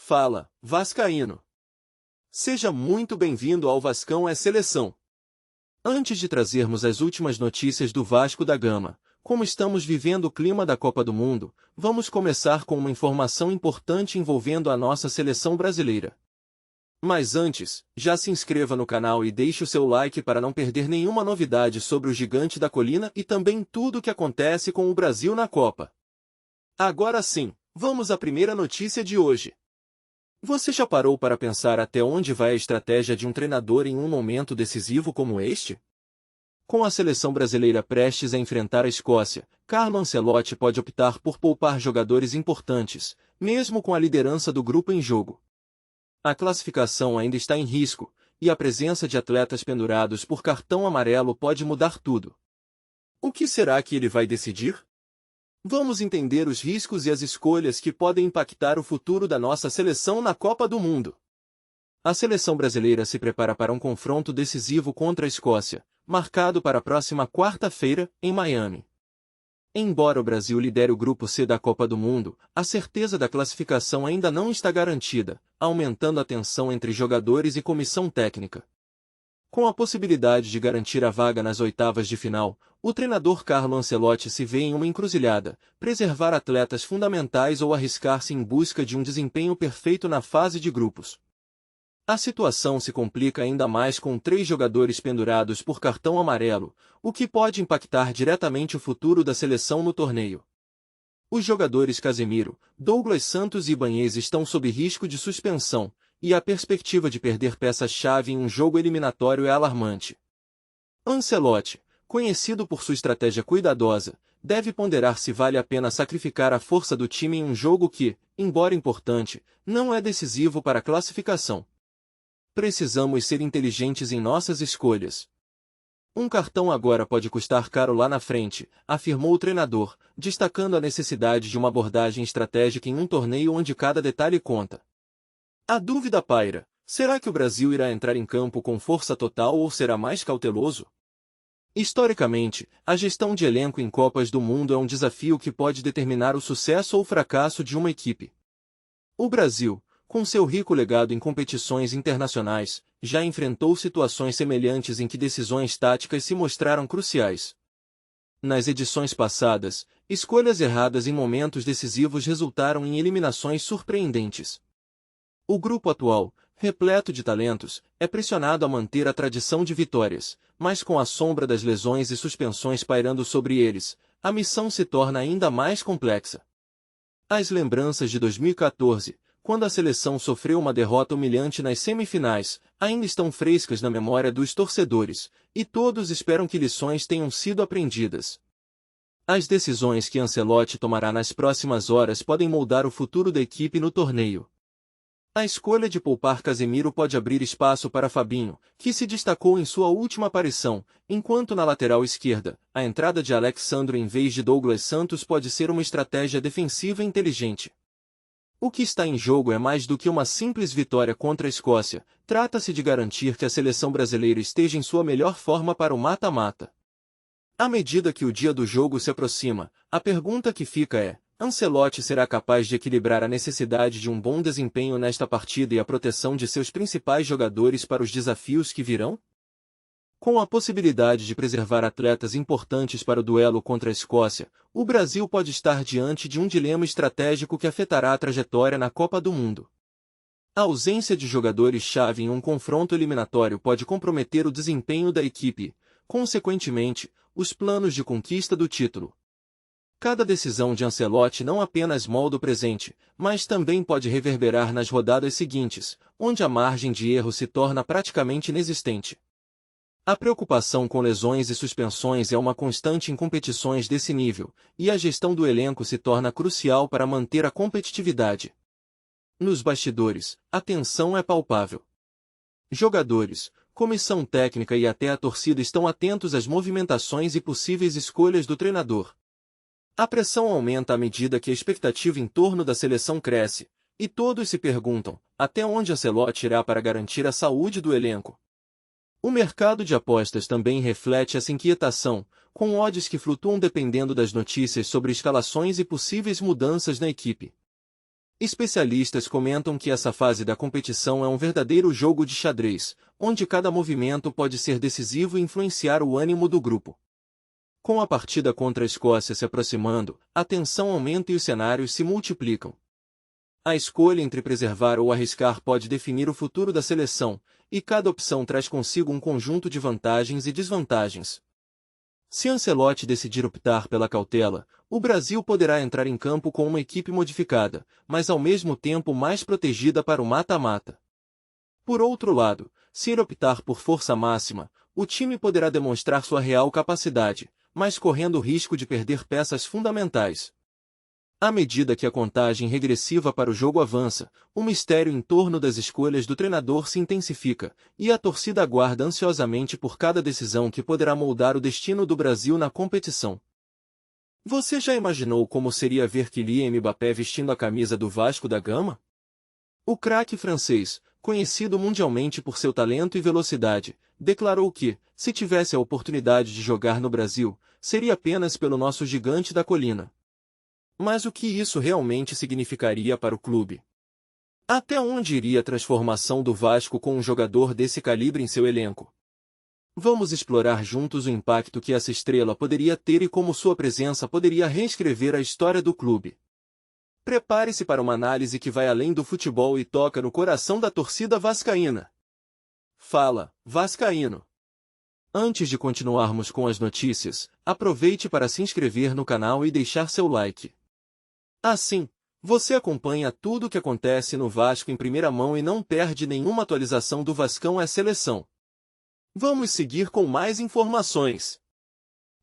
Fala, vascaíno! Seja muito bem-vindo ao Vascão é Seleção. Antes de trazermos as últimas notícias do Vasco da Gama, como estamos vivendo o clima da Copa do Mundo, vamos começar com uma informação importante envolvendo a nossa seleção brasileira. Mas antes, já se inscreva no canal e deixe o seu like para não perder nenhuma novidade sobre o Gigante da Colina e também tudo o que acontece com o Brasil na Copa. Agora sim, vamos à primeira notícia de hoje. Você já parou para pensar até onde vai a estratégia de um treinador em um momento decisivo como este? Com a seleção brasileira prestes a enfrentar a Escócia, Carlo Ancelotti pode optar por poupar jogadores importantes, mesmo com a liderança do grupo em jogo. A classificação ainda está em risco, e a presença de atletas pendurados por cartão amarelo pode mudar tudo. O que será que ele vai decidir? Vamos entender os riscos e as escolhas que podem impactar o futuro da nossa seleção na Copa do Mundo. A seleção brasileira se prepara para um confronto decisivo contra a Escócia, marcado para a próxima quarta-feira, em Miami. Embora o Brasil lidere o Grupo C da Copa do Mundo, a certeza da classificação ainda não está garantida, aumentando a tensão entre jogadores e comissão técnica. Com a possibilidade de garantir a vaga nas oitavas de final, o treinador Carlo Ancelotti se vê em uma encruzilhada: preservar atletas fundamentais ou arriscar-se em busca de um desempenho perfeito na fase de grupos. A situação se complica ainda mais com 3 jogadores pendurados por cartão amarelo, o que pode impactar diretamente o futuro da seleção no torneio. Os jogadores Casemiro, Douglas Santos e Ibañez estão sob risco de suspensão, e a perspectiva de perder peças-chave em um jogo eliminatório é alarmante. Ancelotti, conhecido por sua estratégia cuidadosa, deve ponderar se vale a pena sacrificar a força do time em um jogo que, embora importante, não é decisivo para a classificação. Precisamos ser inteligentes em nossas escolhas. Um cartão agora pode custar caro lá na frente, afirmou o treinador, destacando a necessidade de uma abordagem estratégica em um torneio onde cada detalhe conta. A dúvida paira: será que o Brasil irá entrar em campo com força total ou será mais cauteloso? Historicamente, a gestão de elenco em Copas do Mundo é um desafio que pode determinar o sucesso ou fracasso de uma equipe. O Brasil, com seu rico legado em competições internacionais, já enfrentou situações semelhantes em que decisões táticas se mostraram cruciais. Nas edições passadas, escolhas erradas em momentos decisivos resultaram em eliminações surpreendentes. O grupo atual, repleto de talentos, é pressionado a manter a tradição de vitórias, mas com a sombra das lesões e suspensões pairando sobre eles, a missão se torna ainda mais complexa. As lembranças de 2014, quando a seleção sofreu uma derrota humilhante nas semifinais, ainda estão frescas na memória dos torcedores, e todos esperam que lições tenham sido aprendidas. As decisões que Ancelotti tomará nas próximas horas podem moldar o futuro da equipe no torneio. A escolha de poupar Casemiro pode abrir espaço para Fabinho, que se destacou em sua última aparição, enquanto na lateral esquerda, a entrada de Alex Sandro em vez de Douglas Santos pode ser uma estratégia defensiva inteligente. O que está em jogo é mais do que uma simples vitória contra a Escócia, trata-se de garantir que a seleção brasileira esteja em sua melhor forma para o mata-mata. À medida que o dia do jogo se aproxima, a pergunta que fica é: Ancelotti será capaz de equilibrar a necessidade de um bom desempenho nesta partida e a proteção de seus principais jogadores para os desafios que virão? Com a possibilidade de preservar atletas importantes para o duelo contra a Escócia, o Brasil pode estar diante de um dilema estratégico que afetará a trajetória na Copa do Mundo. A ausência de jogadores-chave em um confronto eliminatório pode comprometer o desempenho da equipe e, consequentemente, os planos de conquista do título. Cada decisão de Ancelotti não apenas molda o presente, mas também pode reverberar nas rodadas seguintes, onde a margem de erro se torna praticamente inexistente. A preocupação com lesões e suspensões é uma constante em competições desse nível, e a gestão do elenco se torna crucial para manter a competitividade. Nos bastidores, a tensão é palpável. Jogadores, comissão técnica e até a torcida estão atentos às movimentações e possíveis escolhas do treinador. A pressão aumenta à medida que a expectativa em torno da seleção cresce, e todos se perguntam: até onde Ancelotti irá para garantir a saúde do elenco? O mercado de apostas também reflete essa inquietação, com odds que flutuam dependendo das notícias sobre escalações e possíveis mudanças na equipe. Especialistas comentam que essa fase da competição é um verdadeiro jogo de xadrez, onde cada movimento pode ser decisivo e influenciar o ânimo do grupo. Com a partida contra a Escócia se aproximando, a tensão aumenta e os cenários se multiplicam. A escolha entre preservar ou arriscar pode definir o futuro da seleção, e cada opção traz consigo um conjunto de vantagens e desvantagens. Se Ancelotti decidir optar pela cautela, o Brasil poderá entrar em campo com uma equipe modificada, mas ao mesmo tempo mais protegida para o mata-mata. Por outro lado, se ele optar por força máxima, o time poderá demonstrar sua real capacidade, mas correndo o risco de perder peças fundamentais. À medida que a contagem regressiva para o jogo avança, o mistério em torno das escolhas do treinador se intensifica, e a torcida aguarda ansiosamente por cada decisão que poderá moldar o destino do Brasil na competição. Você já imaginou como seria ver Kylian Mbappé vestindo a camisa do Vasco da Gama? O craque francês, conhecido mundialmente por seu talento e velocidade, declarou que, se tivesse a oportunidade de jogar no Brasil, seria apenas pelo nosso gigante da colina. Mas o que isso realmente significaria para o clube? Até onde iria a transformação do Vasco com um jogador desse calibre em seu elenco? Vamos explorar juntos o impacto que essa estrela poderia ter e como sua presença poderia reescrever a história do clube. Prepare-se para uma análise que vai além do futebol e toca no coração da torcida vascaína. Fala, vascaíno! Antes de continuarmos com as notícias, aproveite para se inscrever no canal e deixar seu like. Assim, você acompanha tudo o que acontece no Vasco em primeira mão e não perde nenhuma atualização do Vascão à seleção. Vamos seguir com mais informações.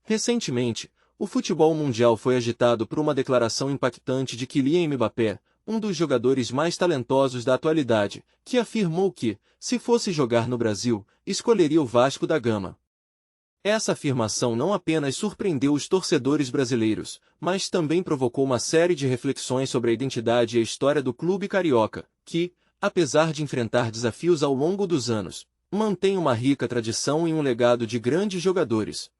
Recentemente, o futebol mundial foi agitado por uma declaração impactante de Kylian Mbappé, um dos jogadores mais talentosos da atualidade, que afirmou que, se fosse jogar no Brasil, escolheria o Vasco da Gama. Essa afirmação não apenas surpreendeu os torcedores brasileiros, mas também provocou uma série de reflexões sobre a identidade e a história do clube carioca, que, apesar de enfrentar desafios ao longo dos anos, mantém uma rica tradição e um legado de grandes jogadores.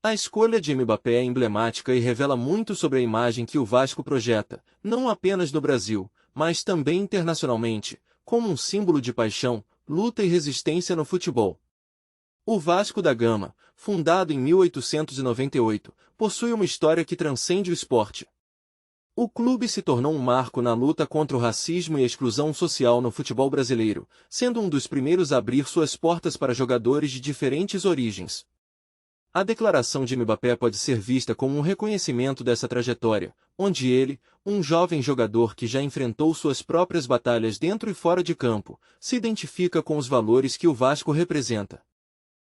A escolha de Mbappé é emblemática e revela muito sobre a imagem que o Vasco projeta, não apenas no Brasil, mas também internacionalmente, como um símbolo de paixão, luta e resistência no futebol. O Vasco da Gama, fundado em 1898, possui uma história que transcende o esporte. O clube se tornou um marco na luta contra o racismo e a exclusão social no futebol brasileiro, sendo um dos primeiros a abrir suas portas para jogadores de diferentes origens. A declaração de Mbappé pode ser vista como um reconhecimento dessa trajetória, onde ele, um jovem jogador que já enfrentou suas próprias batalhas dentro e fora de campo, se identifica com os valores que o Vasco representa.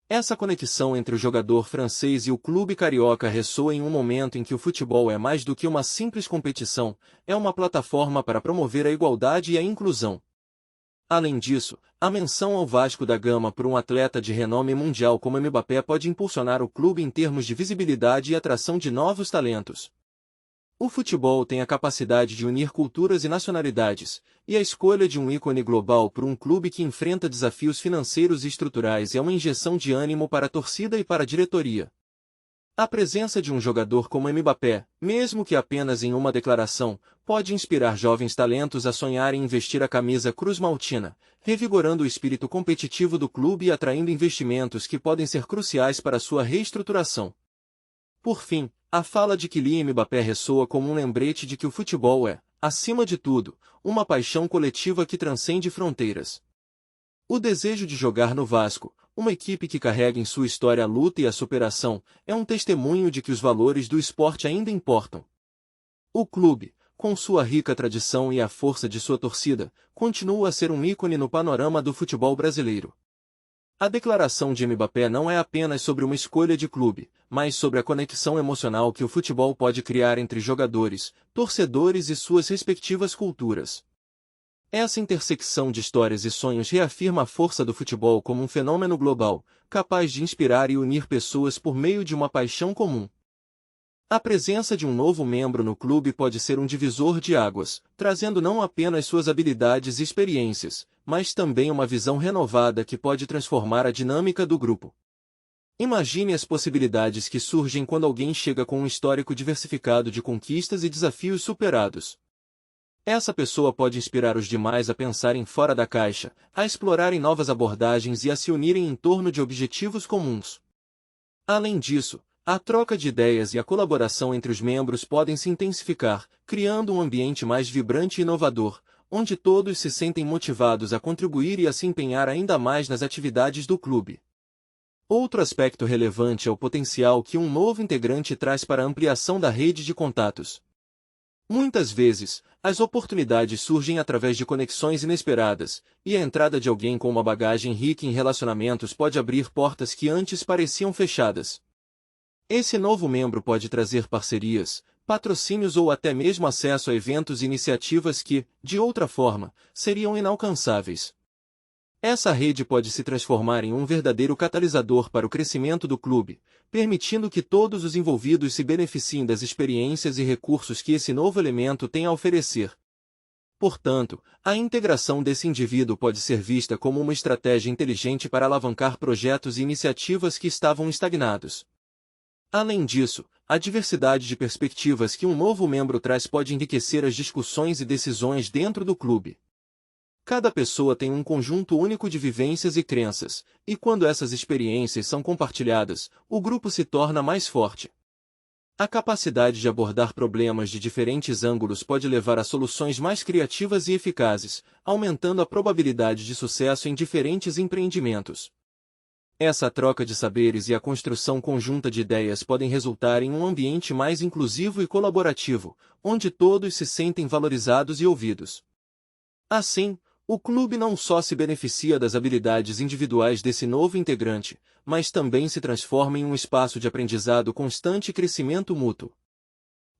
Essa conexão entre o jogador francês e o clube carioca ressoa em um momento em que o futebol é mais do que uma simples competição, é uma plataforma para promover a igualdade e a inclusão. Além disso, a menção ao Vasco da Gama por um atleta de renome mundial como Mbappé pode impulsionar o clube em termos de visibilidade e atração de novos talentos. O futebol tem a capacidade de unir culturas e nacionalidades, e a escolha de um ícone global por um clube que enfrenta desafios financeiros e estruturais é uma injeção de ânimo para a torcida e para a diretoria. A presença de um jogador como Mbappé, mesmo que apenas em uma declaração, pode inspirar jovens talentos a sonhar em vestir a camisa cruz-maltina, revigorando o espírito competitivo do clube e atraindo investimentos que podem ser cruciais para sua reestruturação. Por fim, a fala de Kylian Mbappé ressoa como um lembrete de que o futebol é, acima de tudo, uma paixão coletiva que transcende fronteiras. O desejo de jogar no Vasco, uma equipe que carrega em sua história a luta e a superação, é um testemunho de que os valores do esporte ainda importam. O clube, com sua rica tradição e a força de sua torcida, continua a ser um ícone no panorama do futebol brasileiro. A declaração de Mbappé não é apenas sobre uma escolha de clube, mas sobre a conexão emocional que o futebol pode criar entre jogadores, torcedores e suas respectivas culturas. Essa intersecção de histórias e sonhos reafirma a força do futebol como um fenômeno global, capaz de inspirar e unir pessoas por meio de uma paixão comum. A presença de um novo membro no clube pode ser um divisor de águas, trazendo não apenas suas habilidades e experiências, mas também uma visão renovada que pode transformar a dinâmica do grupo. Imagine as possibilidades que surgem quando alguém chega com um histórico diversificado de conquistas e desafios superados. Essa pessoa pode inspirar os demais a pensarem fora da caixa, a explorarem novas abordagens e a se unirem em torno de objetivos comuns. Além disso, a troca de ideias e a colaboração entre os membros podem se intensificar, criando um ambiente mais vibrante e inovador, onde todos se sentem motivados a contribuir e a se empenhar ainda mais nas atividades do clube. Outro aspecto relevante é o potencial que um novo integrante traz para a ampliação da rede de contatos. Muitas vezes, as oportunidades surgem através de conexões inesperadas, e a entrada de alguém com uma bagagem rica em relacionamentos pode abrir portas que antes pareciam fechadas. Esse novo membro pode trazer parcerias, patrocínios ou até mesmo acesso a eventos e iniciativas que, de outra forma, seriam inalcançáveis. Essa rede pode se transformar em um verdadeiro catalisador para o crescimento do clube, permitindo que todos os envolvidos se beneficiem das experiências e recursos que esse novo elemento tem a oferecer. Portanto, a integração desse indivíduo pode ser vista como uma estratégia inteligente para alavancar projetos e iniciativas que estavam estagnados. Além disso, a diversidade de perspectivas que um novo membro traz pode enriquecer as discussões e decisões dentro do clube. Cada pessoa tem um conjunto único de vivências e crenças, e quando essas experiências são compartilhadas, o grupo se torna mais forte. A capacidade de abordar problemas de diferentes ângulos pode levar a soluções mais criativas e eficazes, aumentando a probabilidade de sucesso em diferentes empreendimentos. Essa troca de saberes e a construção conjunta de ideias podem resultar em um ambiente mais inclusivo e colaborativo, onde todos se sentem valorizados e ouvidos. Assim, o clube não só se beneficia das habilidades individuais desse novo integrante, mas também se transforma em um espaço de aprendizado constante e crescimento mútuo.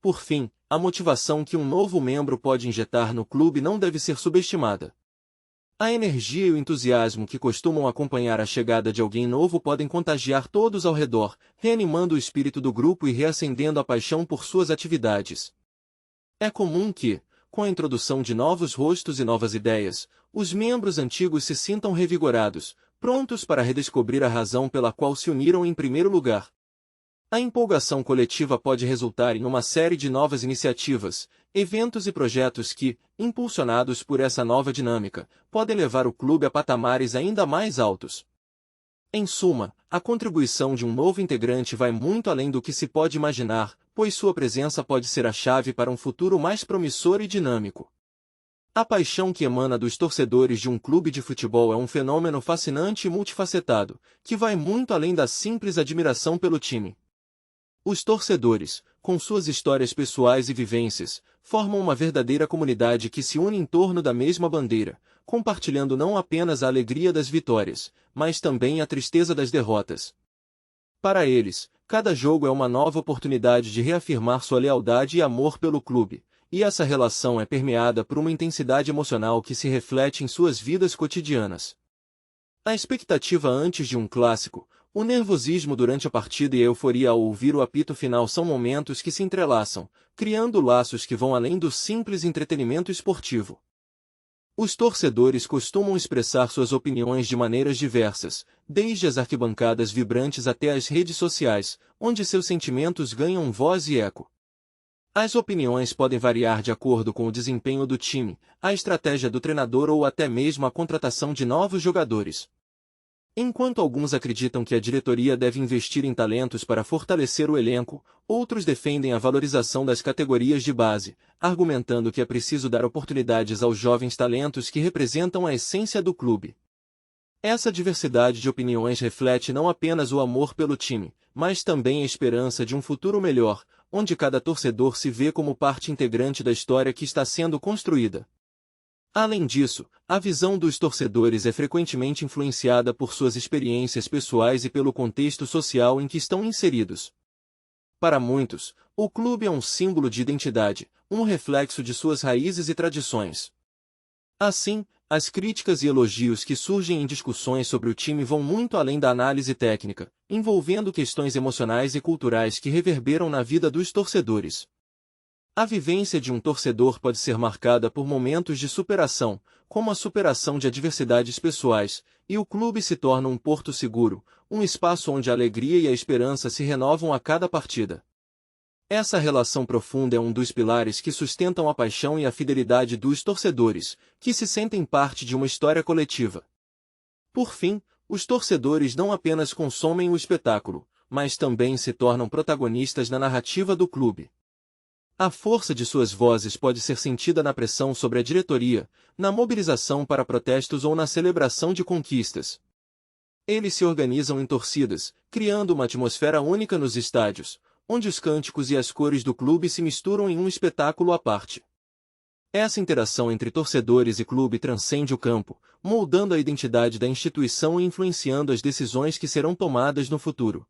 Por fim, a motivação que um novo membro pode injetar no clube não deve ser subestimada. A energia e o entusiasmo que costumam acompanhar a chegada de alguém novo podem contagiar todos ao redor, reanimando o espírito do grupo e reacendendo a paixão por suas atividades. É comum que, com a introdução de novos rostos e novas ideias, os membros antigos se sintam revigorados, prontos para redescobrir a razão pela qual se uniram em primeiro lugar. A empolgação coletiva pode resultar em uma série de novas iniciativas, eventos e projetos que, impulsionados por essa nova dinâmica, podem levar o clube a patamares ainda mais altos. Em suma, a contribuição de um novo integrante vai muito além do que se pode imaginar, pois sua presença pode ser a chave para um futuro mais promissor e dinâmico. A paixão que emana dos torcedores de um clube de futebol é um fenômeno fascinante e multifacetado, que vai muito além da simples admiração pelo time. Os torcedores, com suas histórias pessoais e vivências, formam uma verdadeira comunidade que se une em torno da mesma bandeira, compartilhando não apenas a alegria das vitórias, mas também a tristeza das derrotas. Para eles, cada jogo é uma nova oportunidade de reafirmar sua lealdade e amor pelo clube, e essa relação é permeada por uma intensidade emocional que se reflete em suas vidas cotidianas. A expectativa antes de um clássico, o nervosismo durante a partida e a euforia ao ouvir o apito final são momentos que se entrelaçam, criando laços que vão além do simples entretenimento esportivo. Os torcedores costumam expressar suas opiniões de maneiras diversas, desde as arquibancadas vibrantes até as redes sociais, onde seus sentimentos ganham voz e eco. As opiniões podem variar de acordo com o desempenho do time, a estratégia do treinador ou até mesmo a contratação de novos jogadores. Enquanto alguns acreditam que a diretoria deve investir em talentos para fortalecer o elenco, outros defendem a valorização das categorias de base, argumentando que é preciso dar oportunidades aos jovens talentos que representam a essência do clube. Essa diversidade de opiniões reflete não apenas o amor pelo time, mas também a esperança de um futuro melhor, onde cada torcedor se vê como parte integrante da história que está sendo construída. Além disso, a visão dos torcedores é frequentemente influenciada por suas experiências pessoais e pelo contexto social em que estão inseridos. Para muitos, o clube é um símbolo de identidade, um reflexo de suas raízes e tradições. Assim, as críticas e elogios que surgem em discussões sobre o time vão muito além da análise técnica, envolvendo questões emocionais e culturais que reverberam na vida dos torcedores. A vivência de um torcedor pode ser marcada por momentos de superação, como a superação de adversidades pessoais, e o clube se torna um porto seguro, um espaço onde a alegria e a esperança se renovam a cada partida. Essa relação profunda é um dos pilares que sustentam a paixão e a fidelidade dos torcedores, que se sentem parte de uma história coletiva. Por fim, os torcedores não apenas consomem o espetáculo, mas também se tornam protagonistas na narrativa do clube. A força de suas vozes pode ser sentida na pressão sobre a diretoria, na mobilização para protestos ou na celebração de conquistas. Eles se organizam em torcidas, criando uma atmosfera única nos estádios, onde os cânticos e as cores do clube se misturam em um espetáculo à parte. Essa interação entre torcedores e clube transcende o campo, moldando a identidade da instituição e influenciando as decisões que serão tomadas no futuro.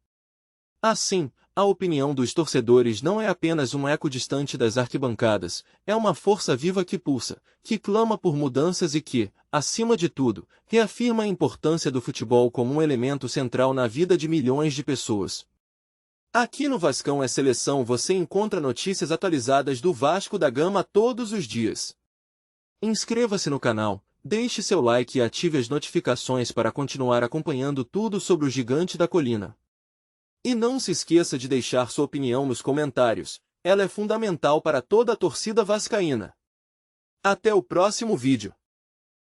Assim, a opinião dos torcedores não é apenas um eco distante das arquibancadas, é uma força viva que pulsa, que clama por mudanças e que, acima de tudo, reafirma a importância do futebol como um elemento central na vida de milhões de pessoas. Aqui no Vascão é Seleção você encontra notícias atualizadas do Vasco da Gama todos os dias. Inscreva-se no canal, deixe seu like e ative as notificações para continuar acompanhando tudo sobre o Gigante da Colina. E não se esqueça de deixar sua opinião nos comentários, ela é fundamental para toda a torcida vascaína. Até o próximo vídeo.